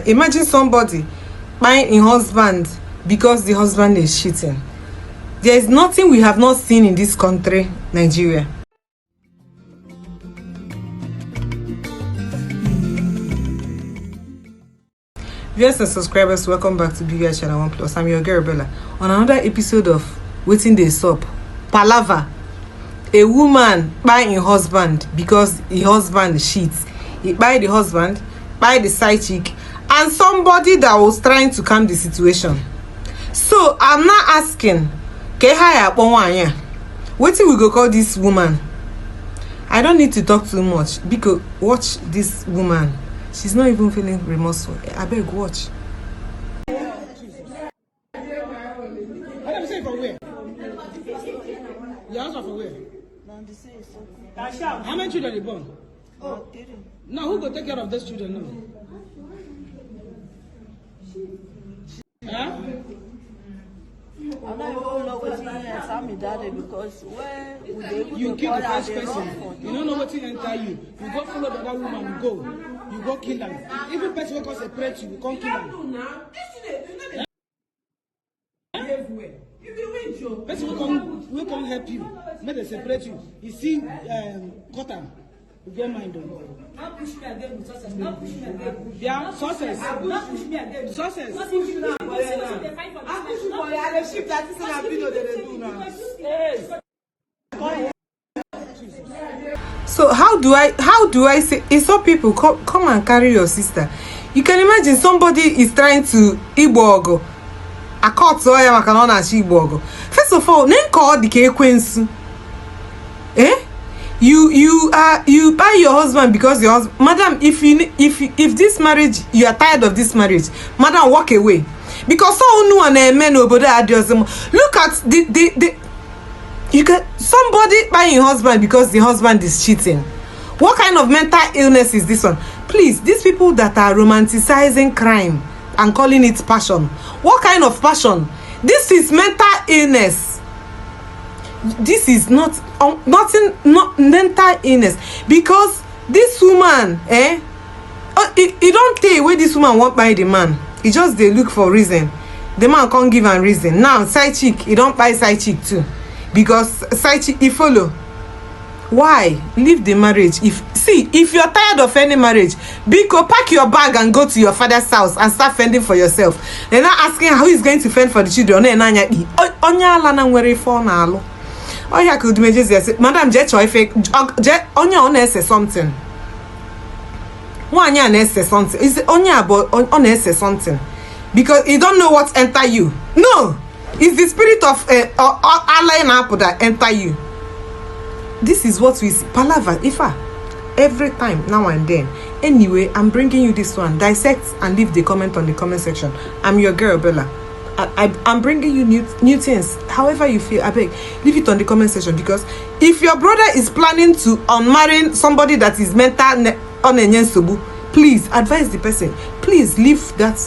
Imagine somebody buying a husband because the husband is cheating. There is nothing we have not seen in this country, Nigeria. Viewers and subscribers, welcome back to BVI Channel 1 Plus. I'm your girl Bella. On another episode of Waiting Dey Sup, Palava. A woman buying a husband because the husband cheats. He buy the husband, buy the side chick, and somebody that was trying to calm the situation. So I'm not asking, what we go call this woman? I don't need to talk too much because watch this woman. She's not even feeling remorseful. I beg, watch. How many children are you born? Now who go take care of those children now? Huh? I don't even know what he enter me daddy because when you kill the first person, you don't know what he enter you. You go follow the other woman, you go kill them. Even person who separate you, you can't kill them. Person who can't help you, make them separate you. You see, cotton. You get mind on. Don't push me again with success. Don't push me again. Yeah, success. Don't push me again. Success. Don't push me again. I'm pushing for you. I ship that is a video they do now. So how do I say? It's all people come and carry your sister. You can imagine somebody is trying to Igbogo. I caught so I am Igbogo. First of all, name call the Kpaii. Eh? You buy your husband because your husband, madam, if this marriage, you are tired of this marriage, madam, walk away. Because so no one men look at the you can somebody buying husband because the husband is cheating. What kind of mental illness is this one? Please, these people that are romanticizing crime and calling it passion, what kind of passion? This is mental illness. This is not mental illness, because this woman it don't tell where this woman want buy the man. He just they look for reason. The man can't give a reason. Now side chick, he don't buy side chick too, because side chick he follow. Why leave the marriage? If you're tired of any marriage, Biko, pack your bag and go to your father's house and start fending for yourself. They're not asking how he's going to fend for the children. Oh yeah, could me just say, madam, jet choice on say something. One year say something. Is only about on say something, because you don't know what enter you. No, it's the spirit of Allah and Apple that enter you. This is what we see. Palava, Ifa, every time now and then. Anyway, I'm bringing you this one. Dissect and leave the comment on the comment section. I'm your girl Bella. I'm bringing you new things. However you feel, I beg, leave it on the comment section, because if your brother is planning to marry somebody that is mental on a please advise the person. Please leave that